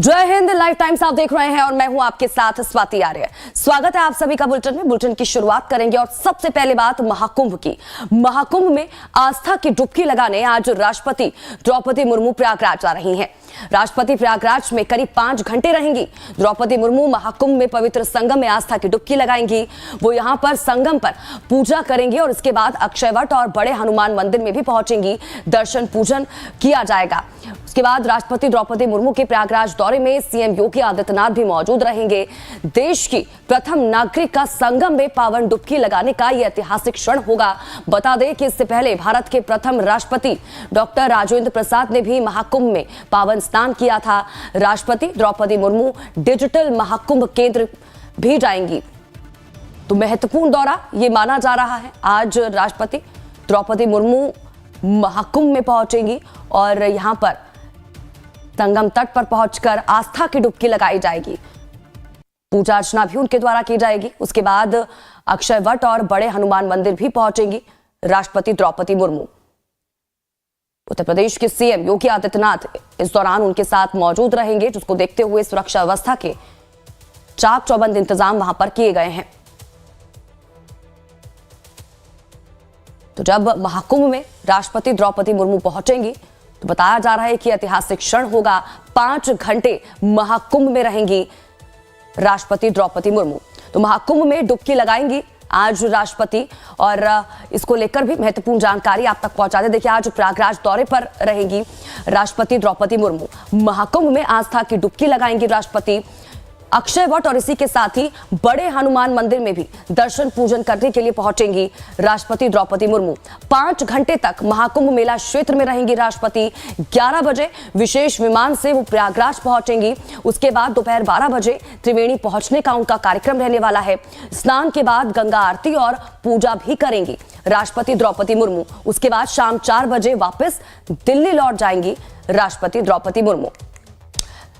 जय Hind. Live times आप देख रहे हैं और मैं हूं आपके साथ स्वाति आर्य। स्वागत है आप सभी का बुलेटिन में। बुलेटिन की शुरुआत करेंगे और सबसे पहले बात महाकुंभ की। महाकुंभ में आस्था की डुबकी लगाने आज राष्ट्रपति द्रौपदी मुर्मू प्रयागराज आ रही हैं। राष्ट्रपति प्रयागराज में करीब 5 घंटे रहेंगी। द्रौपदी मुर्मू महाकुंभ में पवित्र संगम में आस्था की डुबकी लगाएंगी। वो यहां पर संगम पर पूजा करेंगी और इसके बाद अक्षयवट और बड़े हनुमान मंदिर में भी पहुंचेंगी। दर्शन पूजन किया जाएगा। उसके बाद राष्ट्रपति द्रौपदी मुर्मू के प्रयागराज दौरे में सीएम योगी आदित्यनाथ भी मौजूद रहेंगे। देश की प्रथम नागरिक का संगम में पावन डुबकी लगाने का यह ऐतिहासिक क्षण होगा। बता दें कि इससे पहले भारत के प्रथम राष्ट्रपति डॉक्टर राजेंद्र प्रसाद ने भी महाकुंभ में पावन स्नान किया था। राष्ट्रपति द्रौपदी मुर्मू डिजिटल महाकुंभ केंद्र भी जाएंगी। तो महत्वपूर्ण दौरा ये माना जा रहा है। आज राष्ट्रपति द्रौपदी मुर्मू महाकुंभ में पहुंचेंगी और यहां पर संगम तट पर पहुंचकर आस्था की डुबकी लगाई जाएगी। पूजा अर्चना भी उनके द्वारा की जाएगी। उसके बाद अक्षयवट और बड़े हनुमान मंदिर भी पहुंचेंगी राष्ट्रपति द्रौपदी मुर्मू। उत्तर प्रदेश के सीएम योगी आदित्यनाथ इस दौरान उनके साथ मौजूद रहेंगे, जिसको देखते हुए सुरक्षा व्यवस्था के चाक चौबंद इंतजाम वहां पर किए गए हैं। तो जब महाकुंभ में राष्ट्रपति द्रौपदी मुर्मू पहुंचेंगी तो बताया जा रहा है कि ऐतिहासिक क्षण होगा। 5 घंटे महाकुंभ में रहेंगी राष्ट्रपति द्रौपदी मुर्मू। तो महाकुंभ में डुबकी लगाएंगी आज राष्ट्रपति, और इसको लेकर भी महत्वपूर्ण जानकारी आप तक पहुंचा दे। देखिए, आज प्रयागराज दौरे पर रहेंगी राष्ट्रपति द्रौपदी मुर्मू। महाकुंभ में आस्था की डुबकी लगाएंगी राष्ट्रपति। अक्षयवट और इसी के साथ ही बड़े हनुमान मंदिर में भी दर्शन पूजन करने के लिए पहुंचेंगी राष्ट्रपति द्रौपदी मुर्मू। 5 घंटे तक महाकुंभ मेला क्षेत्र में रहेंगी राष्ट्रपति। 11 बजे विशेष विमान से वो प्रयागराज पहुंचेंगी। उसके बाद दोपहर 12 बजे त्रिवेणी पहुंचने का उनका कार्यक्रम रहने वाला है। स्नान के बाद गंगा आरती और पूजा भी करेंगी राष्ट्रपति द्रौपदी मुर्मू। उसके बाद शाम 4 बजे वापस दिल्ली लौट जाएंगी राष्ट्रपति द्रौपदी मुर्मू।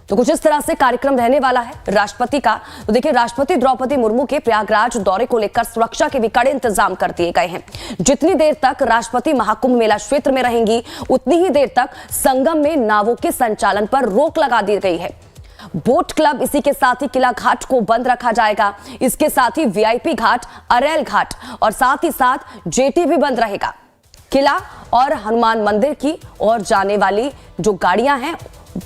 तो कुछ इस तरह से कार्यक्रम रहने वाला है राष्ट्रपति का। तो देखिए, राष्ट्रपति द्रौपदी मुर्मू के प्रयागराज दौरे को लेकर सुरक्षा के भी कड़े इंतजाम कर दिए गए हैं। जितनी देर तक राष्ट्रपति महाकुंभ मेला क्षेत्र में रहेंगी, उतनी ही देर तक संगम में नावों के संचालन पर रोक लगा दी गई है। बोट क्लब, इसी के साथ ही किला घाट को बंद रखा जाएगा। इसके साथ ही वीआईपी घाट, अरेल घाट और साथ ही साथ जेटी भी बंद रहेगा। किला और हनुमान मंदिर की ओर जाने वाली जो गाड़ियां हैं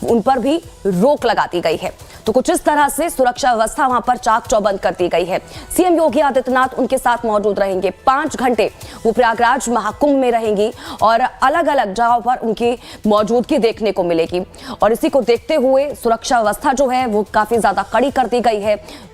उन पर भी रोक लगा दी गई है। तो कुछ इस तरह से सुरक्षा व्यवस्था वहां पर चाक चौबंद कर दी गई है। सीएम योगी आदित्यनाथ उनके साथ मौजूद रहेंगे। 5 घंटे वो प्रयागराज महाकुंभ में रहेंगी और अलग अलग जगहों पर उनकी मौजूदगी देखने को मिलेगी। और इसी को देखते हुए सुरक्षा व्यवस्था जो है वो काफी ज्यादा कड़ी कर दी गई है।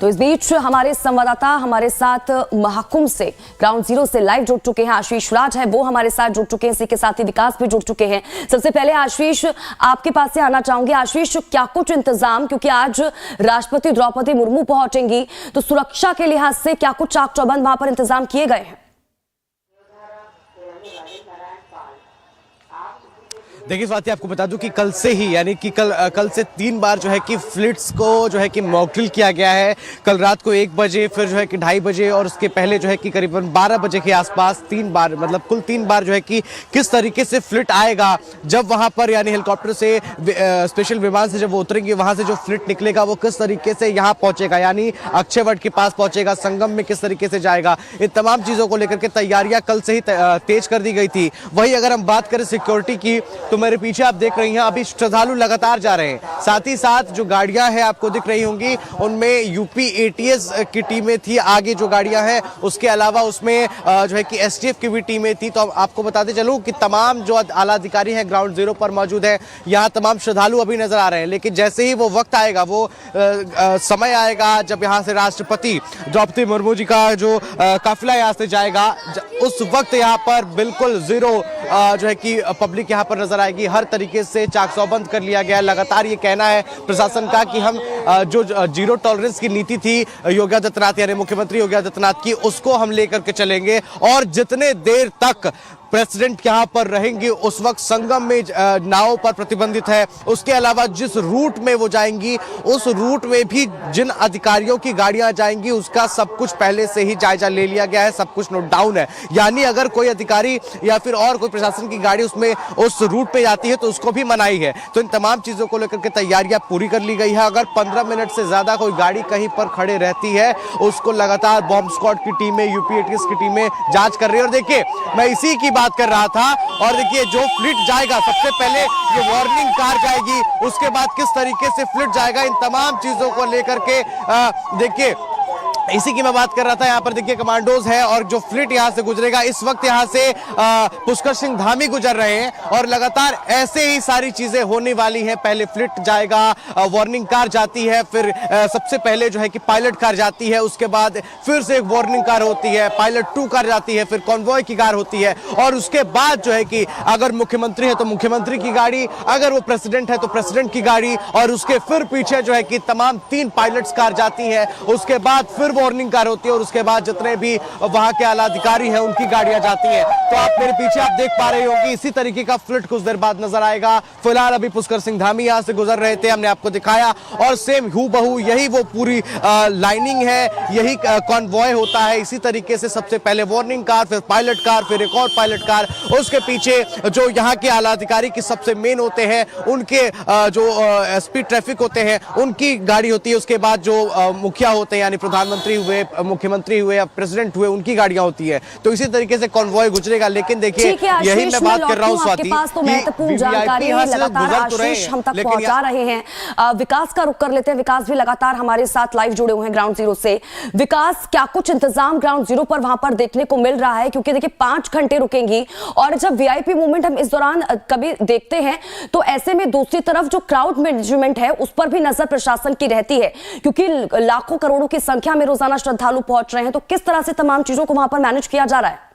तो इस बीच हमारे संवाददाता हमारे साथ महाकुंभ से ग्राउंड जीरो से लाइव जुड़ चुके हैं। आशीष राज है, वो हमारे साथ जुड़ चुके हैं। इसी के साथ ही विकास भी जुड़ चुके हैं। सबसे पहले आशीष, आपके पास से आना चाहूंगी। आशीष, क्या कुछ इंतजाम, क्योंकि आज राष्ट्रपति द्रौपदी मुर्मू पहुंचेंगी, तो सुरक्षा के लिहाज से क्या कुछ चाक चौबंद वहां पर इंतजाम किए गए हैं? देखिए स्वाति, आपको बता दूं कि कल से ही, यानी कि कल से 3 बार जो है कि फ्लिट्स को जो है कि मॉक ड्रिल किया गया है। कल रात को 1 बजे, फिर जो है कि 2:30 बजे और उसके पहले जो है कि करीबन 12 बजे के आसपास 3 बार, मतलब कुल 3 बार जो है कि किस तरीके से फ्लिट आएगा, जब वहां पर यानी हेलीकॉप्टर से स्पेशल विमान से जब वो उतरेंगे, वहां से जो फ्लिट निकलेगा वो किस तरीके से यहाँ पहुंचेगा, यानी अक्षयवट के पास पहुंचेगा, संगम में किस तरीके से जाएगा, इन तमाम चीजों को लेकर के तैयारियां कल से ही तेज कर दी गई थी। वही अगर हम बात करें सिक्योरिटी की, तो मेरे पीछे आप देख रही हैं अभी श्रद्धालु लगातार जा रहे हैं। साथ ही साथ जो गाड़ियां हैं आपको दिख रही होंगी, उनमें यूपी एटीएस की टीमें थी। आगे जो गाड़ियां हैं उसके अलावा उसमें जो है कि एसटीएफ की भी टीमें थी। तो आपको बताते चलूं कि तमाम जो आला अधिकारी हैं ग्राउंड जीरो पर मौजूद हैं। यहाँ तमाम श्रद्धालु अभी नजर आ रहे हैं, लेकिन जैसे ही वो वक्त आएगा, वो समय आएगा जब यहाँ से राष्ट्रपति द्रौपदी मुर्मू जी का जो काफिला यहाँ से जाएगा, उस वक्त यहाँ पर बिल्कुल जीरो जो है कि पब्लिक यहाँ पर नजर आएगी। हर तरीके से चाक चौबंद कर लिया गया। लगातार ये कहना है प्रशासन का कि हम जो जीरो टॉलरेंस की नीति थी योगी आदित्यनाथ, यानी मुख्यमंत्री योगी आदित्यनाथ की, उसको हम लेकर के चलेंगे और जितने देर तक प्रेसिडेंट यहाँ पर रहेंगे उस वक्त संगम में नाव पर प्रतिबंधित है। उसके अलावा जिस रूट में वो जाएंगी उस रूट में भी जिन अधिकारियों की गाड़ियां जाएंगी उसका सब कुछ पहले से ही जायजा ले लिया गया है, सब कुछ नोट डाउन है। यानी अगर कोई अधिकारी या फिर और कोई प्रशासन की गाड़ी उसमें उस रूट पे जाती है तो उसको भी मनाही है। तो इन तमाम चीजों को लेकर के तैयारियां पूरी कर ली गई है। अगर 15 मिनट से ज्यादा कोई गाड़ी कहीं पर खड़े रहती है उसको लगातार बॉम्ब स्क्वाड की टीमें, यूपी एटीएस की टीमें जांच कर रही है। और देखिए मैं इसी की बात कर रहा था। और देखिए जो फ्लीट जाएगा सबसे पहले ये वार्निंग कार जाएगी, उसके बाद किस तरीके से फ्लीट जाएगा, इन तमाम चीजों को लेकर के देखिए इसी की मैं बात कर रहा था। यहाँ पर देखिए कमांडोज है और जो फ्लीट यहाँ से गुजरेगा, इस वक्त यहाँ से पुष्कर सिंह धामी गुजर रहे हैं और लगातार ऐसे ही सारी चीजें होने वाली हैं। पहले फ्लीट जाएगा, वार्निंग कार जाती है, फिर सबसे पहले जो है कि पायलट कार जाती है, उसके बाद फिर से एक वार्निंग कार होती है, पायलट 2 कार जाती है, फिर कॉन्वॉय की कार होती है और उसके बाद जो है कि अगर मुख्यमंत्री है तो मुख्यमंत्री की गाड़ी, अगर वो प्रेसिडेंट है तो प्रेसिडेंट की गाड़ी और उसके फिर पीछे जो है कि तमाम 3 पायलट्स कार जाती है। उसके बाद फिर वार्निंग कार होती है और उसके बाद जितने भी वहां के आला अधिकारी हैं उनकी गाड़ियां जाती हैं। तो आप मेरे पीछे आप देख पा रहे होंगे इसी तरीके का फ्लीट कुछ देर बाद नजर आएगा। फिलहाल अभी पुष्कर सिंह धामी यहां से गुजर रहे थे, हमने आपको दिखाया और सेम हूबहू यही वो पूरी लाइनिंग है, यही कॉन्वॉय होता है। इसी तरीके से सबसे पहले वार्निंग कार, फिर पायलट कार, फिर एक और पायलट कार, उसके पीछे जो यहाँ के आला अधिकारी की सबसे मेन होते हैं उनके जो एसपी ट्रैफिक होते हैं उनकी गाड़ी होती है। उसके बाद जो मुखिया होते हैं यानी प्रधानमंत्री हुए, मुख्यमंत्री हुए या प्रेसिडेंट हुए उनकी गाड़ियां होती है। तो इसी तरीके से कॉन्वॉय गुजरेगा। लेकिन देखिए यही मैं बात कर रहा हूं स्वाति, पास तो महत्वपूर्ण जानकारी है, लगातार आशीष हम तक पहुंचा रहे हैं। विकास का रुख कर लेते हैं। विकास भी लगातार हमारे साथ लाइव जुड़े हुए हैं ग्राउंड जीरो से। विकास, क्या कुछ इंतजाम ग्राउंड जीरो पर वहां पर देखने को मिल रहा है? क्योंकि देखिए 5 घंटे रुकेंगी और जब वीआईपी मूवमेंट हम इस दौरान कभी देखते हैं तो ऐसे में दूसरी तरफ जो क्राउड मैनेजमेंट है उस पर भी नजर प्रशासन की रहती है, क्योंकि लाखों करोड़ों की संख्या में रोजाना श्रद्धालु पहुंच रहे हैं। तो किस तरह से तमाम चीजों को वहां पर मैनेज किया जा रहा है?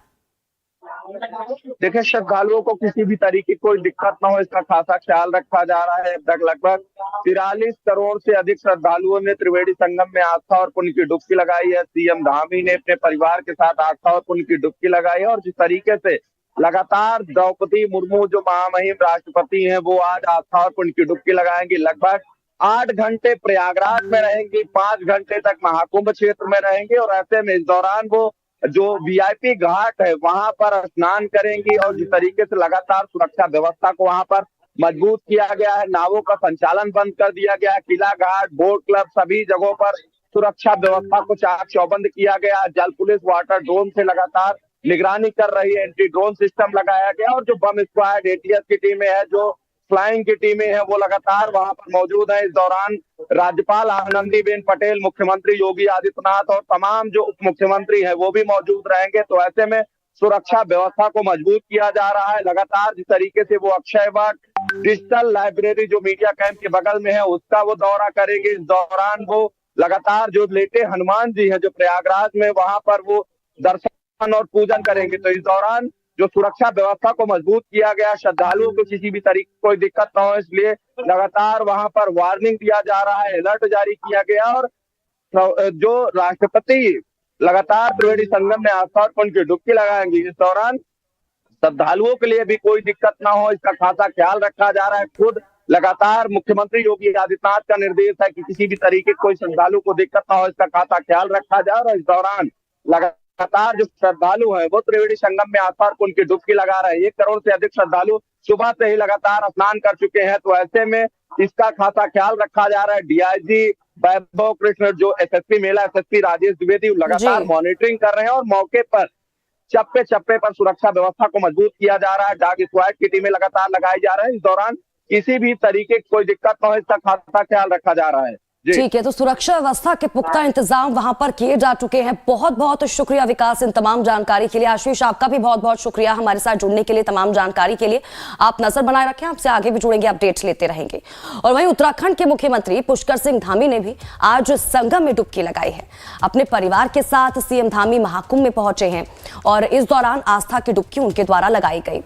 देखिए, श्रद्धालुओं को किसी भी तरीके की कोई दिक्कत ना हो इसका खासा ख्याल रखा जा रहा है। अब तक लगभग 43 करोड़ से अधिक श्रद्धालुओं ने त्रिवेणी संगम में आस्था और पुण्य की डुबकी लगाई है। सीएम धामी ने अपने परिवार के साथ आस्था और पुण्य की डुबकी लगाई है और जिस तरीके से लगातार द्रौपदी मुर्मू जो महामहिम राष्ट्रपति हैं वो आज आस्था और पुण्य की डुबकी लगाएंगी। लगभग 8 घंटे प्रयागराज में रहेंगे, 5 घंटे तक महाकुंभ क्षेत्र में रहेंगे और ऐसे में इस दौरान वो जो वीआईपी घाट है वहां पर स्नान करेंगी और जिस तरीके से लगातार सुरक्षा व्यवस्था को वहां पर मजबूत किया गया है, नावों का संचालन बंद कर दिया गया है, किला घाट, बोट क्लब सभी जगहों पर सुरक्षा व्यवस्था को चाक चौबंद किया गया। जल पुलिस वाटर ड्रोन से लगातार निगरानी कर रही है, एंटी ड्रोन सिस्टम लगाया गया और जो बम स्क्वाड, एटीएस की टीमें हैं, जो फ्लाइंग की टीमें हैं वो लगातार वहां पर मौजूद है। इस दौरान राज्यपाल आनंदीबेन पटेल, मुख्यमंत्री योगी आदित्यनाथ और तमाम जो उप मुख्यमंत्री हैं वो भी मौजूद रहेंगे। तो ऐसे में सुरक्षा व्यवस्था को मजबूत किया जा रहा है। लगातार जिस तरीके से वो अक्षय वट डिजिटल लाइब्रेरी जो मीडिया कैंप के बगल में है उसका वो दौरा करेंगे। इस दौरान वो लगातार जो लेटे हनुमान जी है जो प्रयागराज में वहां पर वो दर्शन और पूजन करेंगे। तो इस दौरान जो सुरक्षा व्यवस्था को मजबूत किया गया, श्रद्धालुओं को किसी भी तरीके कोई दिक्कत ना हो इसलिए लगातार वहां पर वार्निंग दिया जा रहा है, अलर्ट जारी किया गया और जो राष्ट्रपति लगातार त्रिवेणी संगम में आस्था और पुण्य की डुबकी लगाएंगे। इस दौरान श्रद्धालुओं के लिए भी कोई दिक्कत ना हो इसका खासा ख्याल रखा जा रहा है। खुद लगातार मुख्यमंत्री योगी आदित्यनाथ का निर्देश है कि किसी भी तरीके कोई श्रद्धालु को दिक्कत ना हो इसका खासा ख्याल रखा जाए और इस दौरान लगातार जो श्रद्धालु है वो त्रिवेणी संगम में आस्था और पुण्य की डुबकी लगा रहे हैं। 1 करोड़ से अधिक श्रद्धालु सुबह से ही लगातार स्नान कर चुके हैं। तो ऐसे में इसका खासा ख्याल रखा जा रहा है। डीआईजी वैभव कृष्ण, जो एसएसपी मेला एसएसपी राजेश द्विवेदी लगातार मॉनिटरिंग कर रहे हैं और मौके पर चप्पे चप्पे पर सुरक्षा व्यवस्था को मजबूत किया जा रहा है। डॉग स्क्वाड की टीमें लगातार लगाई जा रही है। इस दौरान किसी भी तरीके की कोई दिक्कत न हो इसका खासा ख्याल रखा जा रहा है। ठीक है, तो सुरक्षा व्यवस्था के पुख्ता इंतजाम वहां पर किए जा चुके हैं। बहुत बहुत शुक्रिया विकास इन तमाम जानकारी के लिए। आशीष, आपका भी बहुत बहुत शुक्रिया हमारे साथ जुड़ने के लिए, तमाम जानकारी के लिए। आप नजर बनाए रखें, आपसे आगे भी जुड़ेंगे, अपडेट्स लेते रहेंगे। और वहीं उत्तराखंड के मुख्यमंत्री पुष्कर सिंह धामी ने भी आज संगम में डुबकी लगाई है। अपने परिवार के साथ सीएम धामी महाकुंभ में पहुंचे हैं और इस दौरान आस्था की डुबकी उनके द्वारा लगाई गई।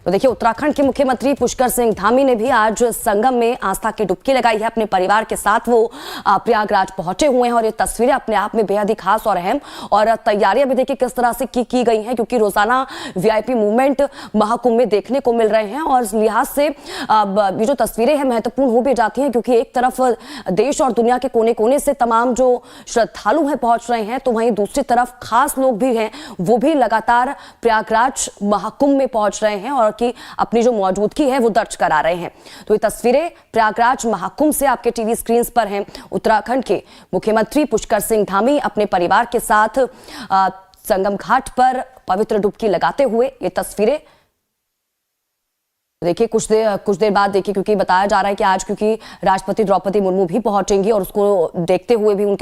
तो देखिए, उत्तराखंड के मुख्यमंत्री पुष्कर सिंह धामी ने भी आज संगम में आस्था की डुबकी लगाई है। अपने परिवार के साथ वो प्रयागराज पहुंचे हुए हैं और ये तस्वीरें अपने आप में बेहद ही खास और अहम, और तैयारियां भी देखिए किस तरह से की गई हैं, क्योंकि रोजाना वीआईपी मूवमेंट महाकुंभ में देखने को मिल रहे हैं। और इस लिहाज से ये जो तस्वीरें हैं महत्वपूर्ण हो भी जाती हैं, क्योंकि एक तरफ देश और दुनिया के कोने कोने से तमाम जो श्रद्धालु हैं पहुंच रहे हैं, तो वहीं दूसरी तरफ खास लोग भी हैं, वो भी लगातार प्रयागराज महाकुंभ में पहुंच रहे हैं और कि अपनी जो मौजूदगी है वो दर्ज करा रहे हैं। तो ये तस्वीरें प्रयागराज महाकुंभ से आपके टीवी स्क्रीन पर हैं। उत्तराखंड के मुख्यमंत्री पुष्कर सिंह धामी अपने परिवार के साथ संगम घाट पर पवित्र डुबकी लगाते हुए ये तस्वीरें देखिए कुछ देर बाद देखिए, क्योंकि बताया जा रहा है कि आज क्योंकि राष्ट्रपति द्रौपदी मुर्मू भी पहुंचेंगी और उसको देखते हुए भी उनके